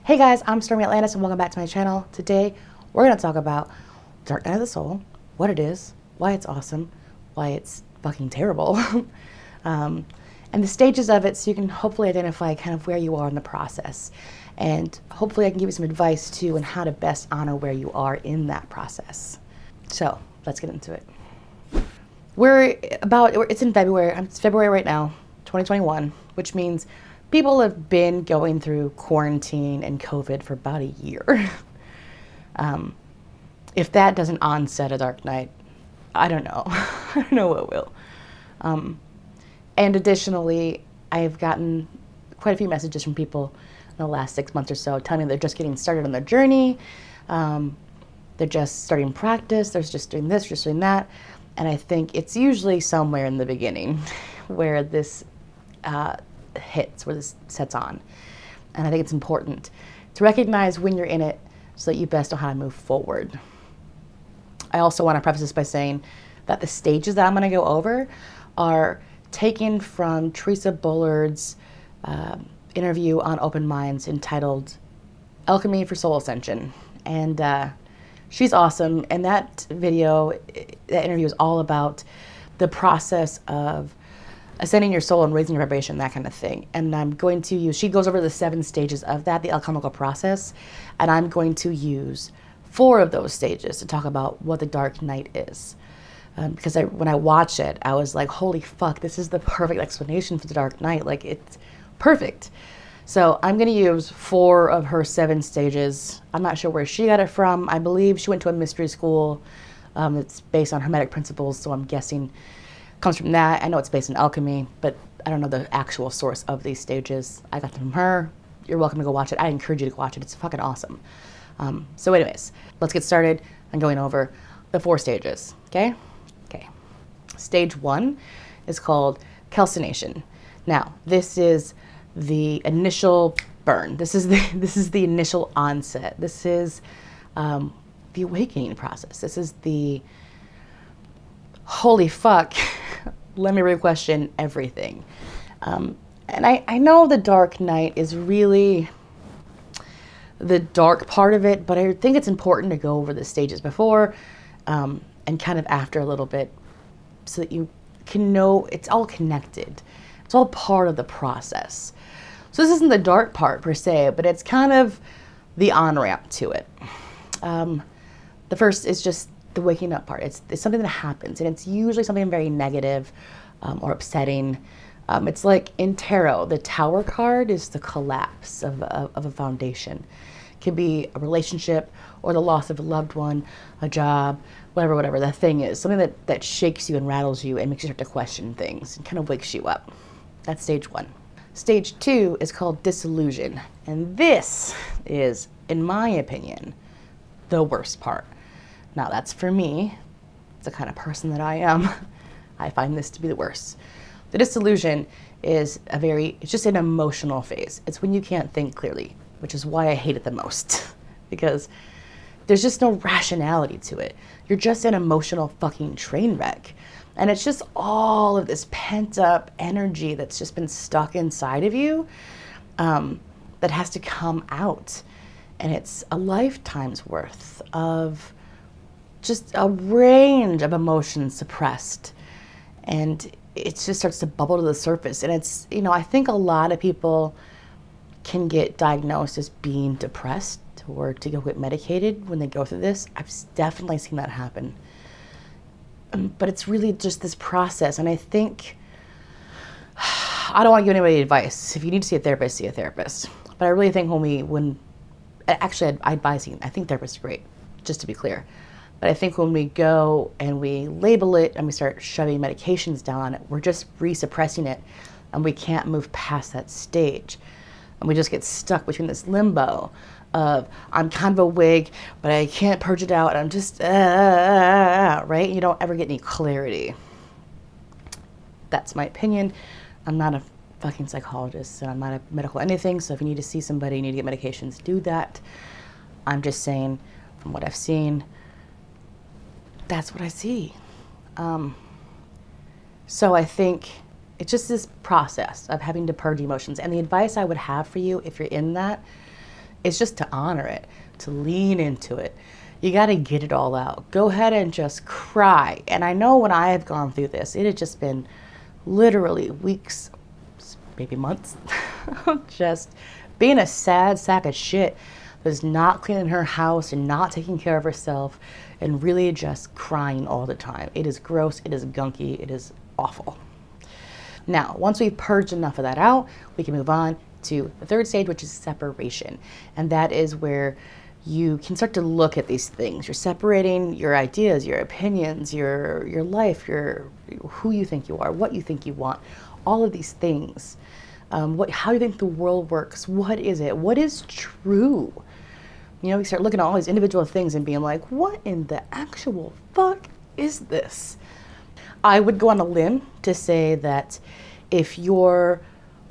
Hey guys, I'm Stormy Atlantis and welcome back to my channel. Today, we're going to talk about Dark Night of the Soul, what it is, why it's awesome, why it's fucking terrible, and the stages of it so you can hopefully identify kind of where you are in the process. And hopefully I can give you some advice too on how to best honor where you are in that process. So, let's get into it. It's in February, it's February right now, 2021, which means people have been going through quarantine and COVID for about a year. If that doesn't onset a dark night, I don't know. I don't know what will. And additionally, I've gotten quite a few messages from people in the last 6 months or so telling me they're just getting started on their journey. They're just starting practice. They're just doing this, just doing that. And I think it's usually somewhere in the beginning where this hits, where this sets on. And I think it's important to recognize when you're in it so that you best know how to move forward. I also want to preface this by saying that the stages that I'm going to go over are taken from Teresa Bullard's interview on Open Minds entitled Alchemy for Soul Ascension. And she's awesome. And that interview is all about the process of ascending your soul and raising your vibration, that kind of thing. And I'm going to use, she goes over the 7 stages of that, the alchemical process, and I'm going to use 4 of those stages to talk about what the dark night is. Because when I watched it, I was like, holy fuck, this is the perfect explanation for the dark night. Like, it's perfect. So I'm going to use 4 of her 7 stages. I'm not sure where she got it from. I believe she went to a mystery school. It's based on Hermetic principles, so I'm guessing comes from that. I know it's based on alchemy, but I don't know the actual source of these stages. I got them from her. You're welcome to go watch it. I encourage you to go watch it. It's fucking awesome. So anyways, let's get started on going over the 4 stages, okay? Okay. Stage 1 is called calcination. Now, this is the initial burn. This is the initial onset. This is the awakening process. This is the holy fuck, let me re-question everything. And I know the dark night is really the dark part of it, but I think it's important to go over the stages before and kind of after a little bit so that you can know it's all connected. It's all part of the process. So this isn't the dark part per se, but it's kind of the on-ramp to it. The first is just the waking up part. It's something that happens, and it's usually something very negative or upsetting. It's like in tarot, the Tower card is the collapse of a foundation. It can be a relationship or the loss of a loved one, a job, whatever the thing is. Something that shakes you and rattles you and makes you start to question things and kind of wakes you up. That's stage 1. Stage 2 is called disillusion. And this is, in my opinion, the worst part. Now, that's for me. It's the kind of person that I am. I find this to be the worst. The disillusion is it's just an emotional phase. It's when you can't think clearly, which is why I hate it the most. Because there's just no rationality to it. You're just an emotional fucking train wreck. And it's just all of this pent up energy that's just been stuck inside of you that has to come out. And it's a lifetime's worth of just a range of emotions suppressed, and it just starts to bubble to the surface. And it's, I think a lot of people can get diagnosed as being depressed or to go get medicated when they go through this. I've definitely seen that happen. But it's really just this process. And I think, I don't want to give anybody advice. If you need to see a therapist, see a therapist. But I really think I think therapists are great, just to be clear. But I think when we go and we label it and we start shoving medications down on it, we're just resuppressing it, and we can't move past that stage. And we just get stuck between this limbo of, I'm kind of awake, but I can't purge it out, and I'm just, right? You don't ever get any clarity. That's my opinion. I'm not a fucking psychologist, and I'm not a medical anything, so if you need to see somebody, you need to get medications, do that. I'm just saying, from what I've seen, that's what I see. So I think it's just this process of having to purge emotions. And the advice I would have for you, if you're in that, It's just to honor it, to lean into it. You got to get it all out. Go ahead and just cry. And I know when I have gone through this, it has just been literally weeks, maybe months, just being a sad sack of shit that's not cleaning her house and not taking care of herself and really just crying all the time. It is gross, it is gunky, it is awful. Now, once we've purged enough of that out, we can move on to the third stage, which is separation. And that is where you can start to look at these things. You're separating your ideas, your opinions, your life, who you think you are, what you think you want, all of these things. How you think the world works. What is it? What is true? You know, we start looking at all these individual things and being like, what in the actual fuck is this? I would go on a limb to say that if you're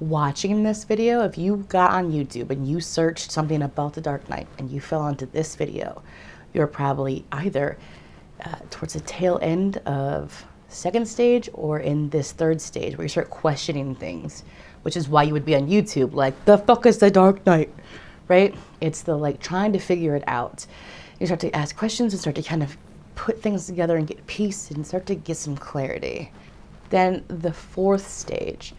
watching this video, if you got on YouTube and you searched something about the Dark Night and you fell onto this video, you're probably either towards the tail end of second stage or in this third stage where you start questioning things, which is why you would be on YouTube like, the fuck is the Dark Night, right? It's the like trying to figure it out. You start to ask questions and start to kind of put things together and get peace and start to get some clarity. Then the fourth stage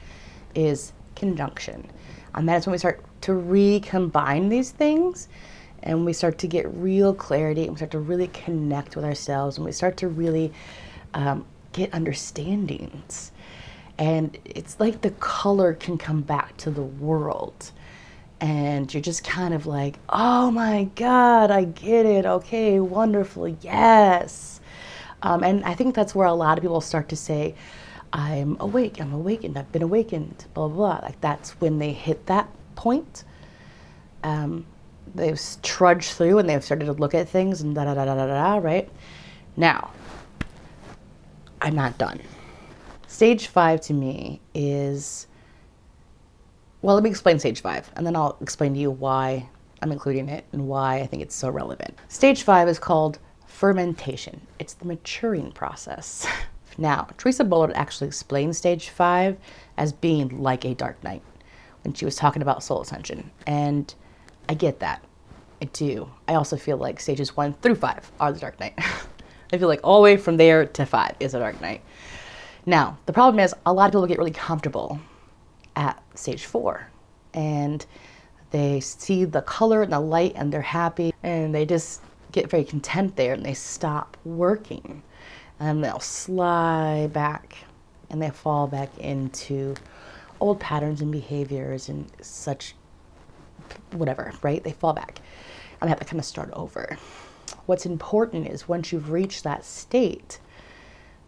is conjunction. And that's when we start to recombine these things and we start to get real clarity and we start to really connect with ourselves and we start to really get understandings. And it's like the color can come back to the world. And you're just kind of like, oh my God, I get it. Okay, wonderful, yes. And I think that's where a lot of people start to say, I'm awake, I'm awakened, I've been awakened, blah, blah, blah. Like that's when they hit that point. They've trudged through and they've started to look at things and da da da da da da, right? Now, I'm not done. Stage 5 to me is, well, let me explain stage 5 and then I'll explain to you why I'm including it and why I think it's so relevant. Stage 5 is called fermentation. It's the maturing process. Now, Teresa Bullard actually explained stage 5 as being like a dark night when she was talking about soul ascension. And I get that. I do. I also feel like stages 1 through 5 are the dark night. I feel like all the way from there to 5 is a dark night. Now, the problem is a lot of people get really comfortable at stage 4 and they see the color and the light and they're happy and they just get very content there and they stop working. And they'll slide back and they fall back into old patterns and behaviors and such, whatever, right? They fall back and they have to kind of start over. What's important is once you've reached that state,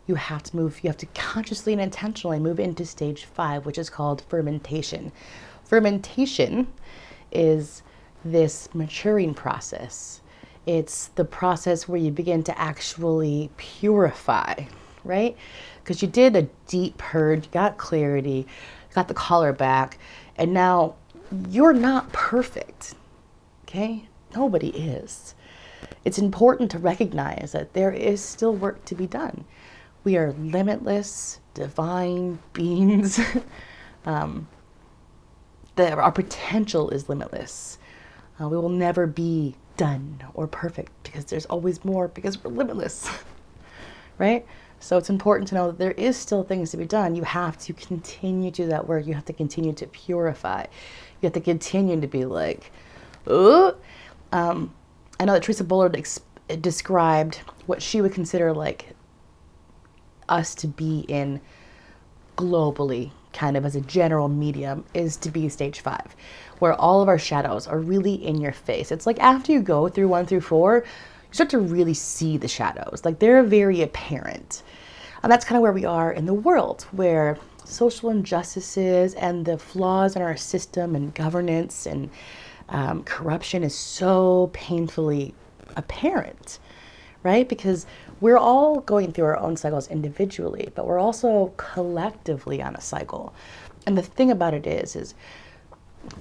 you have to consciously and intentionally move into stage 5, which is called fermentation. Fermentation is this maturing process. It's the process where you begin to actually purify, right? Because you did a deep purge, you got clarity, you got the color back, and now you're not perfect, okay? Nobody is. It's important to recognize that there is still work to be done. We are limitless, divine beings. Our potential is limitless. We will never be done or perfect because there's always more because we're limitless, right? So it's important to know that there is still things to be done. You have to continue to do that work. You have to continue to purify. You have to continue to be like, oh. I know that Teresa Bullard described what she would consider like us to be in globally, kind of as a general medium, is to be stage 5, where all of our shadows are really in your face. It's like after you go through 1 through 4, you start to really see the shadows. Like they're very apparent. And that's kind of where we are in the world, where social injustices and the flaws in our system and governance and corruption is so painfully apparent, right? Because we're all going through our own cycles individually, but we're also collectively on a cycle. And the thing about it is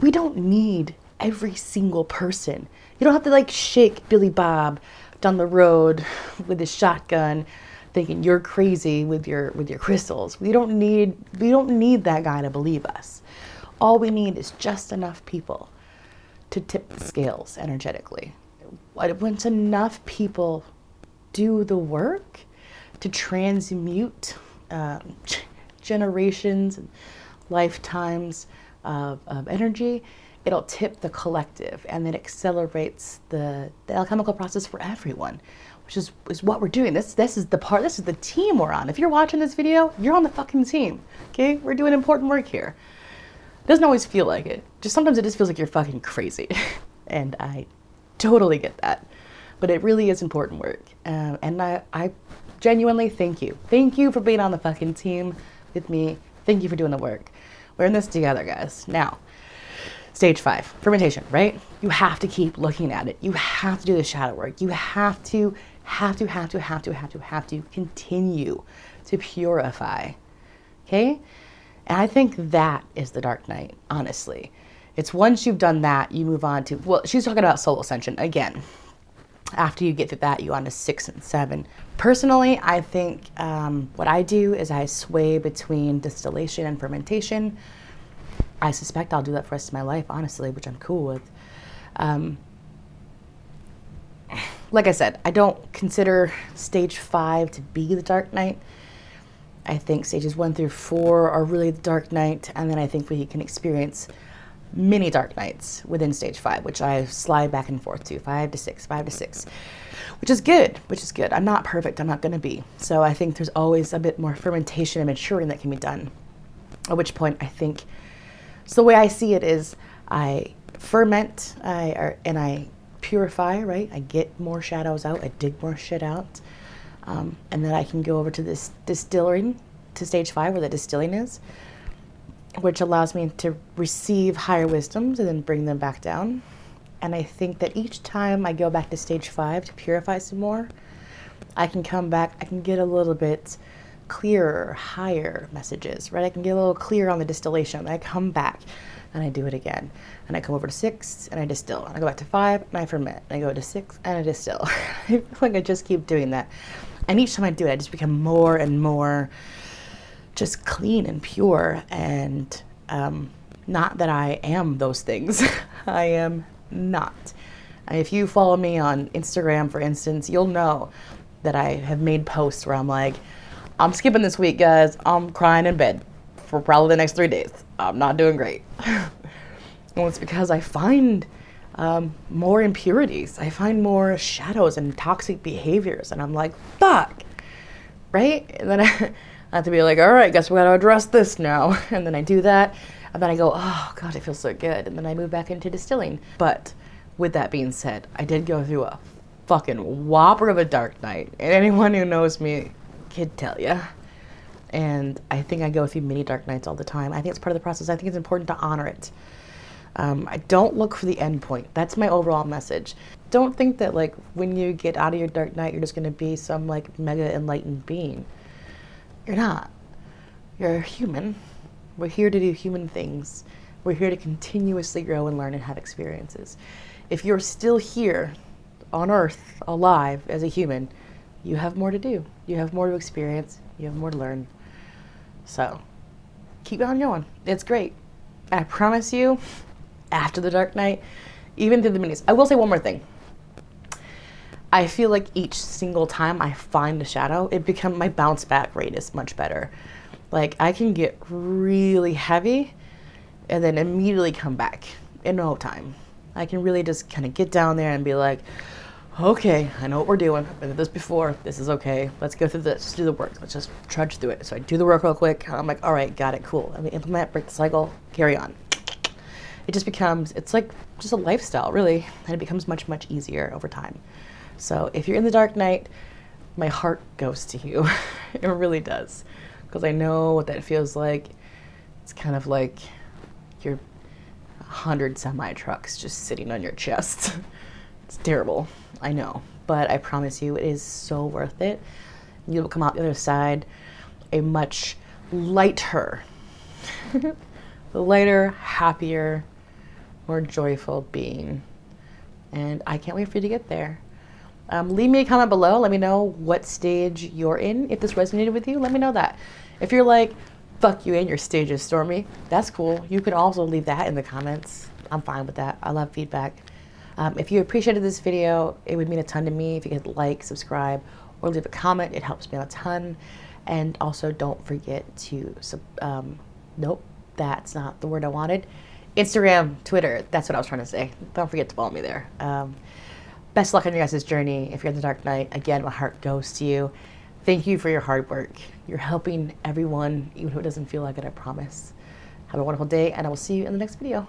we don't need every single person. You don't have to like shake Billy Bob down the road with his shotgun thinking you're crazy with your crystals. We don't need that guy to believe us. All we need is just enough people to tip the scales energetically. Once enough people do the work to transmute generations and lifetimes of energy, it'll tip the collective, and then accelerates the alchemical process for everyone, which is what we're doing. This is the team we're on. If you're watching this video, you're on the fucking team. Okay, we're doing important work here. It doesn't always feel like it. Just sometimes it just feels like you're fucking crazy, and I totally get that. But it really is important work, and I genuinely thank you. Thank you for being on the fucking team with me. Thank you for doing the work. We're in this together, guys. Now, stage 5, fermentation, right? You have to keep looking at it. You have to do the shadow work. You have to continue to purify, okay? And I think that is the dark night, honestly. It's once you've done that, you move on to, well, she's talking about soul ascension again. After you get through that, you go on to 6 and 7. Personally, I think what I do is I sway between distillation and fermentation. I suspect I'll do that for the rest of my life, honestly, which I'm cool with. Like I said, I don't consider stage 5 to be the dark night. I think stages 1 through 4 are really the dark night, and then I think we can experience many dark nights within stage 5, which I slide back and forth to 5 to 6, 5 to 6, which is good. I'm not perfect. I'm not going to be. So I think there's always a bit more fermentation and maturing that can be done, at which point I think, so the way I see it is I ferment and I purify, right? I get more shadows out. I dig more shit out. And then I can go over to this distilling, to stage 5 where the distilling is, which allows me to receive higher wisdoms and then bring them back down. And I think that each time I go back to stage 5 to purify some more, I can come back, I can get a little bit clearer, higher messages, right? I can get a little clearer on the distillation. I come back and I do it again. And I come over to 6 and I distill. And I go back to 5 and I ferment. And I go to 6 and I distill. I feel like I just keep doing that. And each time I do it, I just become more and more just clean and pure. And not that I am those things. I am not. If you follow me on Instagram, for instance, you'll know that I have made posts where I'm like, I'm skipping this week, guys. I'm crying in bed for probably the next 3 days. I'm not doing great. Well, it's because I find more impurities. I find more shadows and toxic behaviors. And I'm like, fuck, right? And then I have to be like, all right, guess we gotta address this now. And then I do that. And then I go, oh, God, it feels so good. And then I move back into distilling. But with that being said, I did go through a fucking whopper of a dark night. And anyone who knows me could tell you. And I think I go through many dark nights all the time. I think it's part of the process. I think it's important to honor it. I don't look for the end point. That's my overall message. Don't think that like when you get out of your dark night, you're just going to be some like mega enlightened being. You're not. You're a human. We're here to do human things. We're here to continuously grow and learn and have experiences. If you're still here on Earth, alive as a human, you have more to do. You have more to experience. You have more to learn. So keep on going. It's great. I promise you, after the dark night, even through the minis. I will say one more thing. I feel like each single time I find a shadow, my bounce back rate is much better. Like I can get really heavy and then immediately come back in no time. I can really just kind of get down there and be like, okay, I know what we're doing. I've been through this before. This is okay. Let's go through this. Let's do the work. Let's just trudge through it. So I do the work real quick. I'm like, all right, got it, cool. Let me implement, break the cycle, carry on. It just becomes, it's like just a lifestyle, really. And it becomes much, much easier over time. So if you're in the dark night, my heart goes to you. It really does. Because I know what that feels like. It's kind of like you're 100 semi-trucks just sitting on your chest. It's terrible, I know, but I promise you it is so worth it. You will come out the other side a much lighter, happier, more joyful being. And I can't wait for you to get there. Leave me a comment below. Let me know what stage you're in. If this resonated with you, let me know that. If you're like, fuck you and your stage is stormy, that's cool. You can also leave that in the comments. I'm fine with that. I love feedback. If you appreciated this video, it would mean a ton to me if you could like, subscribe, or leave a comment. It helps me out a ton. And also don't forget to, nope, that's not the word I wanted. Instagram, Twitter, that's what I was trying to say. Don't forget to follow me there. Best luck on your guys' journey. If you're in the dark night, again, my heart goes to you. Thank you for your hard work. You're helping everyone, even if it doesn't feel like it, I promise. Have a wonderful day, and I will see you in the next video.